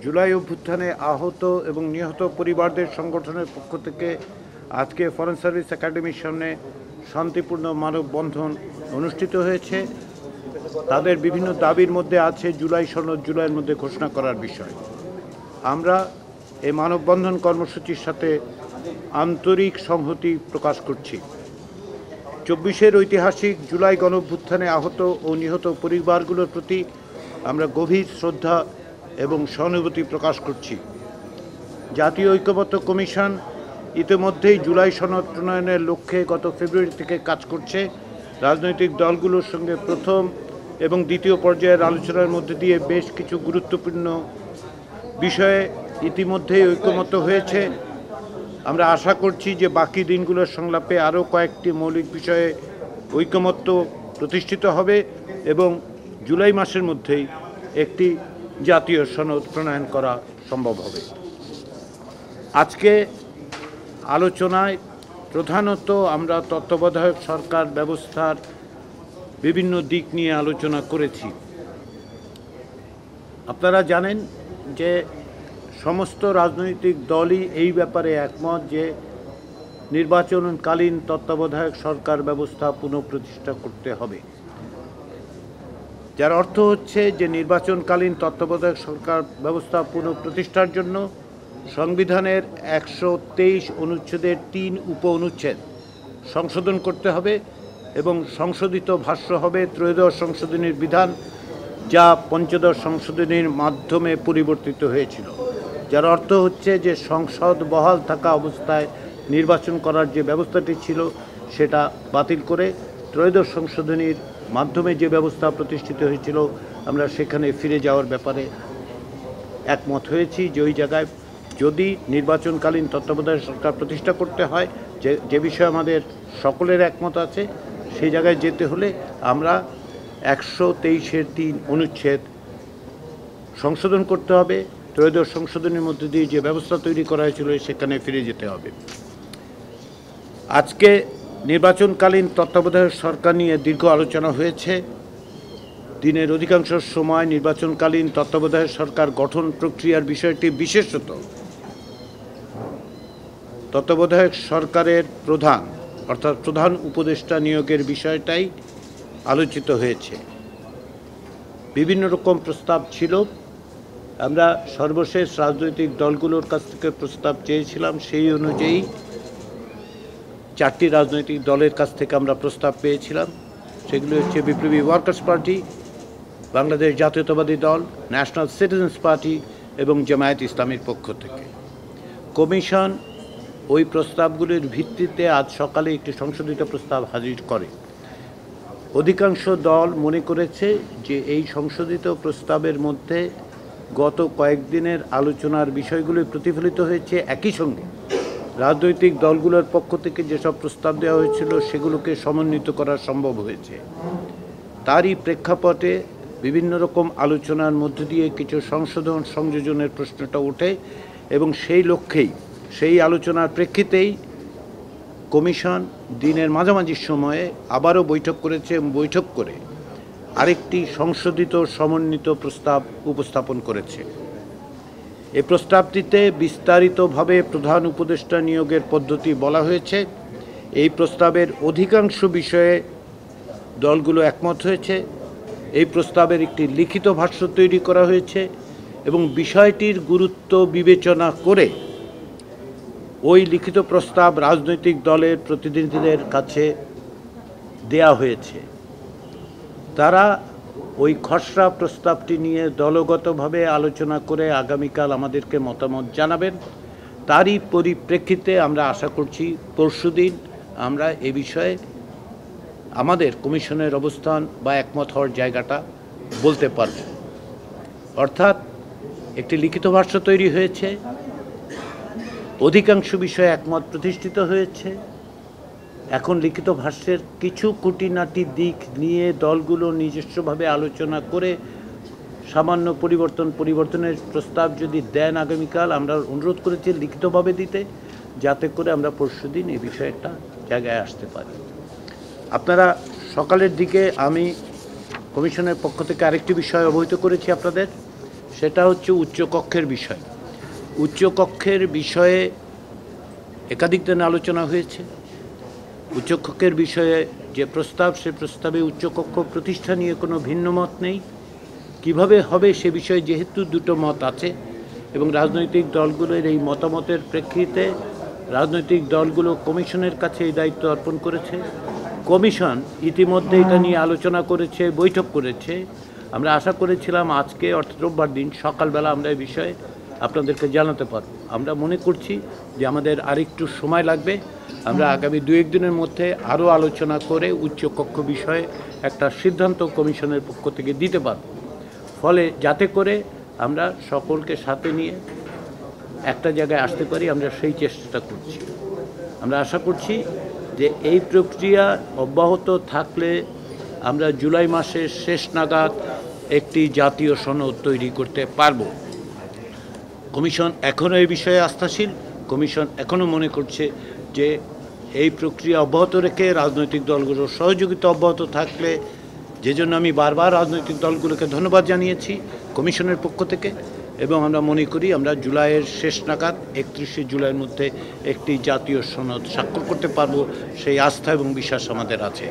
জুলাই অভ্যুত্থানে আহত এবং নিহত পরিবারদের সংগঠনের পক্ষ থেকে আজকে ফরেন সার্ভিস একাডেমির সামনে শান্তিপূর্ণ মানববন্ধন অনুষ্ঠিত হয়েছে। তাদের বিভিন্ন দাবির মধ্যে আছে জুলাই সনদ জুলাইয়ের মধ্যে ঘোষণা করার বিষয়। আমরা এই মানববন্ধন কর্মসূচির সাথে আন্তরিক সংহতি প্রকাশ করছি। ২৪-এর ঐতিহাসিক জুলাই গণঅভ্যুত্থানে আহত ও নিহত পরিবারগুলোর প্রতি আমরা গভীর শ্রদ্ধা এবং সহানুভূতি প্রকাশ করছি। জাতীয় ঐক্যমত্য কমিশন ইতিমধ্যেই জুলাই সনদ প্রণয়নের লক্ষ্যে গত ফেব্রুয়ারি থেকে কাজ করছে। রাজনৈতিক দলগুলোর সঙ্গে প্রথম এবং দ্বিতীয় পর্যায়ের আলোচনার মধ্যে দিয়ে বেশ কিছু গুরুত্বপূর্ণ বিষয়ে ইতিমধ্যেই ঐক্যমত্য হয়েছে। আমরা আশা করছি যে বাকি দিনগুলোর সংলাপে আরও কয়েকটি মৌলিক বিষয়ে ঐক্যমত্য প্রতিষ্ঠিত হবে এবং জুলাই মাসের মধ্যেই একটি জাতীয় সনদ প্রণয়ন করা সম্ভব হবে। আজকে আলোচনায় প্রধানত আমরা তত্ত্বাবধায়ক সরকার ব্যবস্থার বিভিন্ন দিক নিয়ে আলোচনা করেছি। আপনারা জানেন যে সমস্ত রাজনৈতিক দলই এই ব্যাপারে একমত যে নির্বাচনকালীন তত্ত্বাবধায়ক সরকার ব্যবস্থা পুনঃপ্রতিষ্ঠা করতে হবে, যার অর্থ হচ্ছে যে নির্বাচনকালীন তত্ত্বাবধায়ক সরকার ব্যবস্থা পুনঃপ্রতিষ্ঠার জন্য সংবিধানের ১২৩ অনুচ্ছেদের ৩ উপ অনুচ্ছেদ সংশোধন করতে হবে এবং সংশোধিত ভাষ্য হবে ত্রয়োদশ সংশোধনীর বিধান, যা পঞ্চদশ সংশোধনীর মাধ্যমে পরিবর্তিত হয়েছিল। যার অর্থ হচ্ছে যে সংসদ বহাল থাকা অবস্থায় নির্বাচন করার যে ব্যবস্থাটি ছিল সেটা বাতিল করে ত্রয়োদশ সংশোধনীর মাধ্যমে যে ব্যবস্থা প্রতিষ্ঠিত হয়েছিল আমরা সেখানে ফিরে যাওয়ার ব্যাপারে একমত হয়েছি। যে ওই জায়গায় যদি নির্বাচনকালীন তত্ত্বাবধায়ক সরকার প্রতিষ্ঠা করতে হয়, যে বিষয়ে আমাদের সকলের একমত আছে, সেই জায়গায় যেতে হলে আমরা ১২৩-এর ৩ অনুচ্ছেদ সংশোধন করতে হবে। ত্রয়োদশ সংশোধনের মধ্যে দিয়ে যে ব্যবস্থা তৈরি করা হয়েছিল সেখানে ফিরে যেতে হবে। আজকে নির্বাচনকালীন তত্ত্বাবধায়ক সরকার নিয়ে দীর্ঘ আলোচনা হয়েছে। দিনের অধিকাংশ সময় নির্বাচনকালীন তত্ত্বাবধায়ক সরকার গঠন প্রক্রিয়ার বিষয়টি, বিশেষত তত্ত্বাবধায়ক সরকারের প্রধান অর্থাৎ প্রধান উপদেষ্টা নিয়োগের বিষয়টাই আলোচিত হয়েছে। বিভিন্ন রকম প্রস্তাব ছিল। আমরা সর্বশেষ রাজনৈতিক দলগুলোর কাছ থেকে প্রস্তাব চেয়েছিলাম, সেই অনুযায়ী 4টি রাজনৈতিক দলের কাছ থেকে আমরা প্রস্তাব পেয়েছিলাম। সেগুলো হচ্ছে বিপ্লবী ওয়ার্কার্স পার্টি, বাংলাদেশ জাতীয়তাবাদী দল, ন্যাশনাল সিটিজেন্স পার্টি এবং জামায়াত ইসলামীর পক্ষ থেকে। কমিশন ওই প্রস্তাবগুলির ভিত্তিতে আজ সকালে একটি সংশোধিত প্রস্তাব হাজির করে। অধিকাংশ দল মনে করেছে যে এই সংশোধিত প্রস্তাবের মধ্যে গত কয়েকদিনের আলোচনার বিষয়গুলি প্রতিফলিত হয়েছে। একই সঙ্গে রাজনৈতিক দলগুলোর পক্ষ থেকে যেসব প্রস্তাব দেওয়া হয়েছিল সেগুলোকে সমন্বিত করা সম্ভব হয়েছে। তারই প্রেক্ষাপটে বিভিন্ন রকম আলোচনার মধ্য দিয়ে কিছু সংশোধন সংযোজনের প্রশ্নটা ওঠে এবং সেই লক্ষ্যেই, সেই আলোচনার প্রেক্ষিতেই কমিশন দিনের মাঝামাঝি সময়ে আবারও বৈঠক করেছে এবং বৈঠক করে আরেকটি সংশোধিত সমন্বিত প্রস্তাব উপস্থাপন করেছে। এই প্রস্তাবটিতে বিস্তারিতভাবে প্রধান উপদেষ্টা নিয়োগের পদ্ধতি বলা হয়েছে। এই প্রস্তাবের অধিকাংশ বিষয়ে দলগুলো একমত হয়েছে। এই প্রস্তাবের একটি লিখিত ভাষ্য তৈরি করা হয়েছে এবং বিষয়টির গুরুত্ব বিবেচনা করে ওই লিখিত প্রস্তাব রাজনৈতিক দলের প্রতিনিধিদের কাছে দেয়া হয়েছে। তারা ওই খসড়া প্রস্তাবটি নিয়ে দলগতভাবে আলোচনা করে আগামীকাল আমাদেরকে মতামত জানাবেন। তারই পরিপ্রেক্ষিতে আমরা আশা করছি পরশুদিন আমরা এ বিষয়ে আমাদের কমিশনের অবস্থান বা একমত হওয়ার জায়গাটা বলতে পারব। অর্থাৎ একটি লিখিত ভাষ্য তৈরি হয়েছে, অধিকাংশ বিষয়ে একমত প্রতিষ্ঠিত হয়েছে। এখন লিখিত ভাষ্যের কিছু খুঁটিনাটি দিক নিয়ে দলগুলো নিজস্বভাবে আলোচনা করে সামান্য পরিবর্তনের প্রস্তাব যদি দেন আগামীকাল, আমরা অনুরোধ করেছি লিখিতভাবে দিতে, যাতে করে আমরা পরশুদিন এই বিষয়ে একটা জায়গায় আসতে পারি। আপনারা সকালের দিকে আমি কমিশনের পক্ষ থেকে আরেকটি বিষয় অবহিত করেছি আপনাদের। সেটা হচ্ছে উচ্চকক্ষের বিষয়। উচ্চকক্ষের বিষয়ে একাধিক দিন আলোচনা হয়েছে। উচ্চকক্ষের বিষয়ে যে প্রস্তাব, সে প্রস্তাবে উচ্চকক্ষ প্রতিষ্ঠা নিয়ে কোনো ভিন্ন মত নেই। কিভাবে হবে সে বিষয়ে যেহেতু দুটো মত আছে এবং রাজনৈতিক দলগুলোর এই মতামতের প্রেক্ষিতে রাজনৈতিক দলগুলো কমিশনের কাছে এই দায়িত্ব অর্পণ করেছে। কমিশন ইতিমধ্যে এটা নিয়ে আলোচনা করেছে, বৈঠক করেছে। আমরা আশা করেছিলাম আজকে অর্থাৎ রোববার দিন সকালবেলা আমরা এই বিষয়ে আপনাদেরকে জানাতে পারব। আমরা মনে করছি যে আমাদের আরেকটু সময় লাগবে। আমরা আগামী 2-1 দিনের মধ্যে আরও আলোচনা করে উচ্চকক্ষ বিষয়ে একটা সিদ্ধান্ত কমিশনের পক্ষ থেকে দিতে পারব। ফলে যাতে করে আমরা সকলকে সাথে নিয়ে একটা জায়গায় আসতে পারি, আমরা সেই চেষ্টাটা করছি। আমরা আশা করছি যে এই প্রক্রিয়া অব্যাহত থাকলে আমরা জুলাই মাসের শেষ নাগাদ একটি জাতীয় সনদ তৈরি করতে পারব। কমিশন এখনও এই বিষয়ে আস্থাশীল। কমিশন এখনও মনে করছে যে এই প্রক্রিয়া অব্যাহত রেখে রাজনৈতিক দলগুলোর সহযোগিতা অব্যাহত থাকলে, যে জন্য আমি বারবার রাজনৈতিক দলগুলোকে ধন্যবাদ জানিয়েছি কমিশনের পক্ষ থেকে, এবং আমরা মনে করি আমরা জুলাইয়ের শেষ নাগাদ 31শে জুলাইয়ের মধ্যে একটি জাতীয় সনদ স্বাক্ষর করতে পারব। সেই আস্থা এবং বিশ্বাস আমাদের আছে।